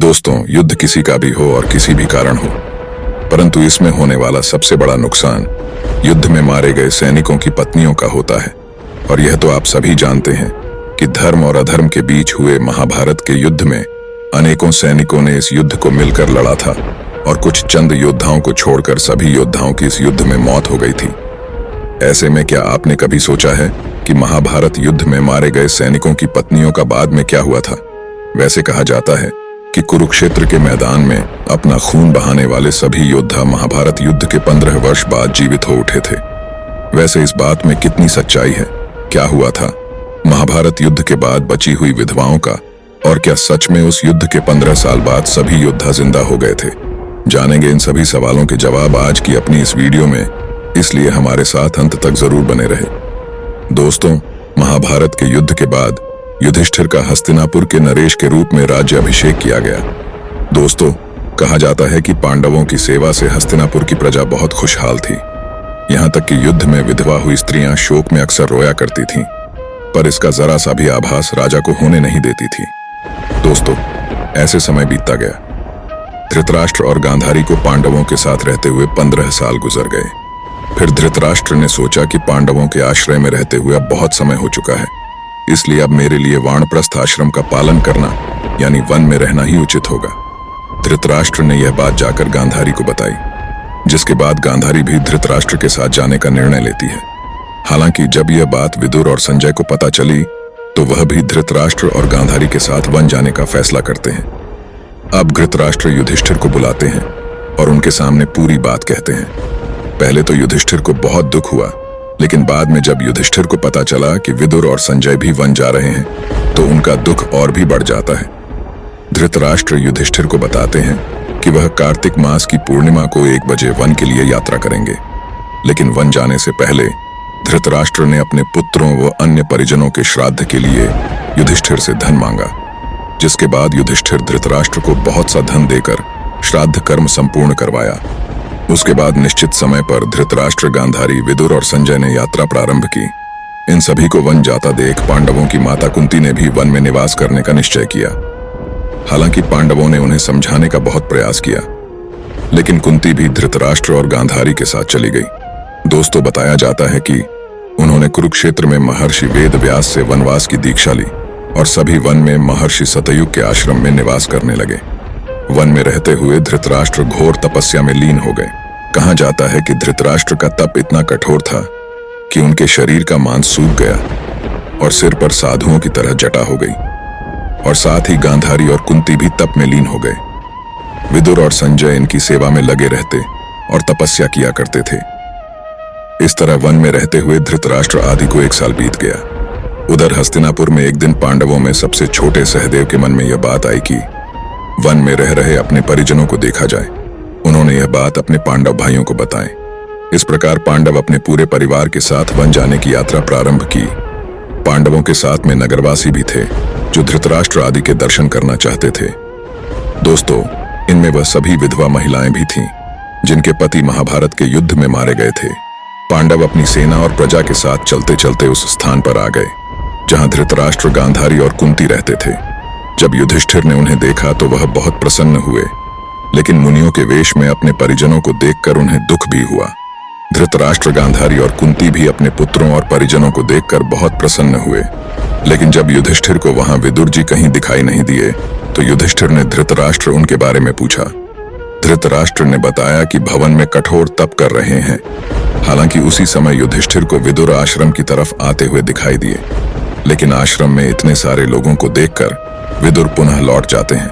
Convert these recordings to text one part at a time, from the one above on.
दोस्तों, युद्ध किसी का भी हो और किसी भी कारण हो, परंतु इसमें होने वाला सबसे बड़ा नुकसान युद्ध में मारे गए सैनिकों की पत्नियों का होता है। और यह तो आप सभी जानते हैं कि धर्म और अधर्म के बीच हुए महाभारत के युद्ध में अनेकों सैनिकों ने इस युद्ध को मिलकर लड़ा था और कुछ चंद योद्धाओं को छोड़कर सभी योद्धाओं की इस युद्ध में मौत हो गई थी। ऐसे में क्या आपने कभी सोचा है कि महाभारत युद्ध में मारे गए सैनिकों की पत्नियों का बाद में क्या हुआ था? वैसे कहा जाता है कि कुरुक्षेत्र के मैदान में अपना खून बहाने वाले सभी योद्धा महाभारत युद्ध के 15 वर्ष बाद जीवित हो उठे थे। वैसे इस बात में कितनी सच्चाई है? क्या हुआ था महाभारत युद्ध के बाद बची हुई विधवाओं का? और क्या सच में उस युद्ध के 15 साल बाद सभी योद्धा जिंदा हो गए थे? जानेंगे इन सभी सवालों के जवाब आज की अपनी इस वीडियो में, इसलिए हमारे साथ अंत तक जरूर बने रहे। दोस्तों, महाभारत के युद्ध के बाद युधिष्ठिर का हस्तिनापुर के नरेश के रूप में राज्य अभिषेक किया गया। दोस्तों, कहा जाता है कि पांडवों की सेवा से हस्तिनापुर की प्रजा बहुत खुशहाल थी। यहाँ तक कि युद्ध में विधवा हुई स्त्रियां शोक में अक्सर रोया करती थीं, पर इसका जरा सा भी आभास राजा को होने नहीं देती थी। दोस्तों, ऐसे समय बीतता गया। धृतराष्ट्र और गांधारी को पांडवों के साथ रहते हुए 15 साल गुजर गए। फिर धृतराष्ट्र ने सोचा कि पांडवों के आश्रय में रहते हुए अब बहुत समय हो चुका है, इसलिए अब मेरे लिए वानप्रस्थ आश्रम का पालन करना यानी वन में रहना ही उचित होगा। धृतराष्ट्र ने यह बात जाकर गांधारी को बताई, जिसके बाद गांधारी भी धृतराष्ट्र के साथ जाने का निर्णय लेती है। हालांकि जब यह बात विदुर और संजय को पता चली तो वह भी धृतराष्ट्र और गांधारी के साथ वन जाने का फैसला करते हैं। अब धृतराष्ट्र युधिष्ठिर को बुलाते हैं और उनके सामने पूरी बात कहते हैं। पहले तो युधिष्ठिर को बहुत दुख हुआ, लेकिन बाद में जब युधिष्ठिर को पता चला कि विदुर और संजय भी वन जा रहे हैं तो उनका दुख और भी बढ़ जाता है। धृतराष्ट्र युधिष्ठिर को बताते हैं कि वह कार्तिक मास की पूर्णिमा को 1 बजे वन के लिए यात्रा करेंगे, लेकिन वन जाने से पहले धृतराष्ट्र ने अपने पुत्रों व अन्य परिजनों के श्राद्ध के लिए युधिष्ठिर से धन मांगा, जिसके बाद युधिष्ठिर धृतराष्ट्र को बहुत सा धन देकर श्राद्ध कर्म संपूर्ण करवाया। उसके बाद निश्चित समय पर धृतराष्ट्र, गांधारी, विदुर और संजय ने यात्रा प्रारंभ की। इन सभी को वन जाता देख पांडवों की माता कुंती ने भी वन में निवास करने का निश्चय किया। हालांकि पांडवों ने उन्हें समझाने का बहुत प्रयास किया, लेकिन कुंती भी धृतराष्ट्र और गांधारी के साथ चली गई। दोस्तों, बताया जाता है कि उन्होंने कुरुक्षेत्र में महर्षि वेदव्यास से वनवास की दीक्षा ली और सभी वन में महर्षि सतयुग के आश्रम में निवास करने लगे। वन में रहते हुए धृतराष्ट्र घोर तपस्या में लीन हो गए। कहा जाता है कि धृतराष्ट्र का तप इतना कठोर था कि उनके शरीर का मांस सूख गया और सिर पर साधुओं की तरह जटा हो गई, और साथ ही गांधारी और कुंती भी तप में लीन हो गए। विदुर और संजय इनकी सेवा में लगे रहते और तपस्या किया करते थे। इस तरह वन में रहते हुए धृतराष्ट्र आदि को 1 साल बीत गया। उधर हस्तिनापुर में एक दिन पांडवों में सबसे छोटे सहदेव के मन में यह बात आई कि वन में रह रहे अपने परिजनों को देखा जाए। उन्होंने यह बात अपने पांडव भाइयों को बताई। इस प्रकार पांडव अपने पूरे परिवार के साथ वन जाने की यात्रा प्रारंभ की। पांडवों के साथ में नगरवासी भी थे जो धृतराष्ट्र आदि के दर्शन करना चाहते थे। दोस्तों, इनमें वह सभी विधवा महिलाएं भी थीं जिनके पति महाभारत के युद्ध में मारे गए थे। पांडव अपनी सेना और प्रजा के साथ चलते चलते उस स्थान पर आ गए जहां धृतराष्ट्र, गांधारी और कुंती रहते थे। जब युधिष्ठिर ने उन्हें देखा तो वह बहुत प्रसन्न हुए, लेकिन मुनियों के वेश में अपने परिजनों को देखकर उन्हें दुख भी हुआ। धृतराष्ट्र, गांधारी और कुंती भी अपने पुत्रों और परिजनों को देखकर बहुत प्रसन्न हुए, लेकिन जब युधिष्ठिर को वहां विदुर जी कहीं दिखाई नहीं दिए तो युधिष्ठिर ने धृतराष्ट्र उनके बारे में पूछा। धृतराष्ट्र ने बताया कि भवन में कठोर तप कर रहे हैं। हालांकि उसी समय युधिष्ठिर को विदुर आश्रम की तरफ आते हुए दिखाई दिए, लेकिन आश्रम में इतने सारे लोगों को देखकर विदुर पुनः लौट जाते हैं।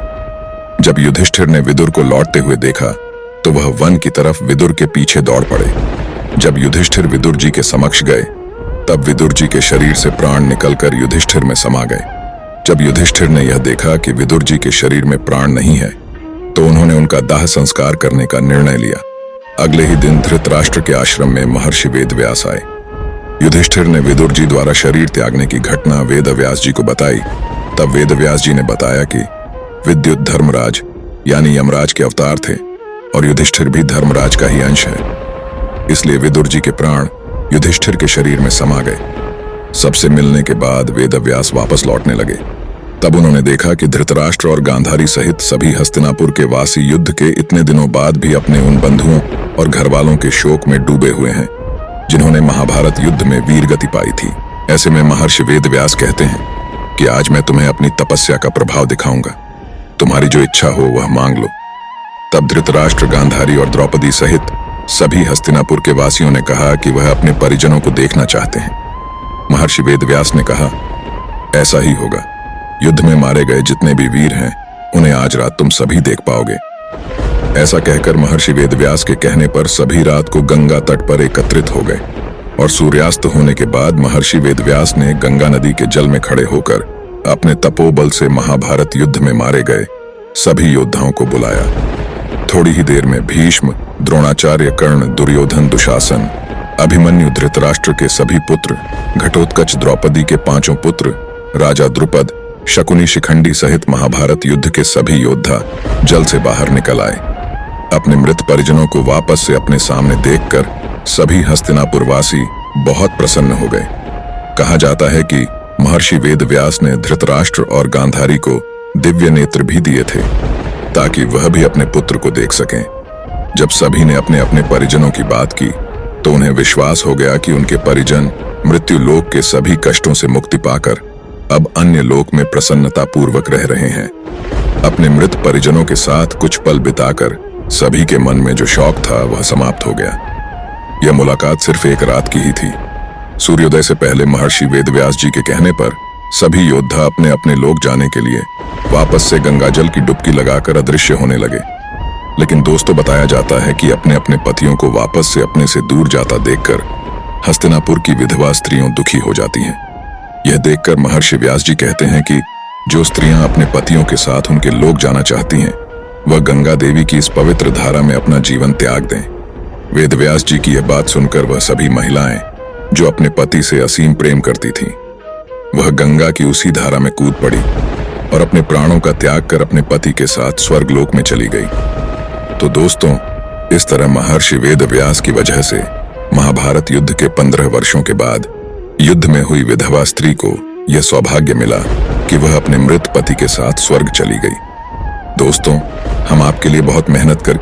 जब युधिष्ठिर ने विदुर को लौटते हुए देखा तो वह वन की तरफ विदुर के पीछे दौड़ पड़े। जब युधिष्ठिर विदुर जी के समक्ष गए तब विदुर जी के शरीर से प्राण निकलकर युधिष्ठिर में समा गए। जब युधिष्ठिर ने यह देखा कि विदुर जी के शरीर में प्राण नहीं है तो उन्होंने उनका दाह संस्कार करने का निर्णय लिया। अगले ही दिन धृतराष्ट्र के आश्रम में महर्षि वेदव्यास आए। युधिष्ठिर ने विदुर जी द्वारा शरीर त्यागने की घटना वेदव्यास जी को बताई। तब वेदव्यास जी ने बताया कि विद्युत धर्मराज यानी यमराज के अवतार थे और युधिष्ठिर भी धर्मराज का ही अंश है, इसलिए विदुर जी के प्राण युधिष्ठिर के शरीर में समा गए। सबसे मिलने के बाद वेदव्यास वापस लौटने लगे। तब उन्होंने देखा कि धृतराष्ट्र और गांधारी सहित सभी हस्तिनापुर के वासी युद्ध के इतने दिनों बाद भी अपने उन बंधुओं और घरवालों के शोक में डूबे हुए हैं जिन्होंने महाभारत युद्ध में वीर गति पाई थी। ऐसे में महर्षि वेदव्यास कहते हैं कि आज मैं तुम्हें अपनी तपस्या का प्रभाव दिखाऊंगा, तुम्हारी जो इच्छा हो वह मांग लो। तब धृतराष्ट्र, गांधारी और द्रौपदी सहित सभी हस्तिनापुर के वासियों ने कहा कि वह अपने परिजनों को देखना चाहते हैं। महर्षि वेदव्यास ने कहा, ऐसा ही होगा। युद्ध में मारे गए जितने भी वीर हैं उन्हें आज रात तुम सभी देख पाओगे। ऐसा कहकर महर्षि वेदव्यास के कहने पर सभी रात को गंगा तट पर एकत्रित हो गए और सूर्यास्त होने के बाद महर्षि वेदव्यास ने गंगा नदी के जल में खड़े होकर अपने तपोबल से महाभारत युद्ध में मारे गए सभी योद्धाओं को बुलाया। थोड़ी ही देर में भीष्म, द्रोणाचार्य, कर्ण, दुर्योधन, दुशासन, अभिमन्यु, धृतराष्ट्र के सभी पुत्र, घटोत्कच, द्रौपदी के 5 पुत्र, राजा द्रुपद, शकुनी, शिखंडी सहित महाभारत युद्ध के सभी योद्धा जल से बाहर निकल आए। अपने मृत परिजनों को वापस से अपने सामने देखकर सभी हस्तिनापुरवासी बहुत प्रसन्न हो गए। कहा जाता है कि महर्षि वेदव्यास ने धृतराष्ट्र और गांधारी को दिव्य नेत्र भी दिए थे ताकि वह भी अपने पुत्र को देख सकें। जब सभी ने अपने अपने परिजनों की बात की तो उन्हें विश्वास हो गया कि उनके परिजन मृत्यु लोक के सभी कष्टों से मुक्ति पाकर अब अन्य लोक में प्रसन्नता पूर्वक रह रहे हैं। अपने मृत परिजनों के साथ कुछ पल बिताकर सभी के मन में जो शौक था वह समाप्त हो गया। यह मुलाकात सिर्फ एक रात की ही थी। सूर्योदय से पहले महर्षि वेदव्यास जी के कहने पर सभी योद्धा अपने अपने लोक जाने के लिए वापस से गंगाजल की डुबकी लगाकर अदृश्य होने लगे। लेकिन दोस्तों, बताया जाता है कि अपने अपने पतियों को वापस से अपने से दूर जाता देखकर हस्तिनापुर की विधवा स्त्रियों दुखी हो जाती हैं। यह देखकर महर्षि व्यास जी कहते हैं कि जो स्त्रियां अपने पतियों के साथ उनके लोक जाना चाहती हैं वह गंगा देवी की इस पवित्र धारा में अपना जीवन त्याग दें। वेदव्यास जी की यह बात सुनकर वह सभी महिलाएं जो अपने पति से असीम प्रेम करती थीं, वह गंगा की उसी धारा में कूद पड़ी और अपने प्राणों का त्याग कर अपने पति के साथ स्वर्गलोक में चली गई। तो दोस्तों, इस तरह महर्षि वेदव्यास की वजह से महाभारत युद्ध के 15 वर्षों के बाद युद्ध में हुई विधवा स्त्री को यह सौभाग्य मिला कि वह अपने मृत पति के साथ स्वर्ग चली गई। दोस्तों, हम आपके लिए बहुत मेहनत कर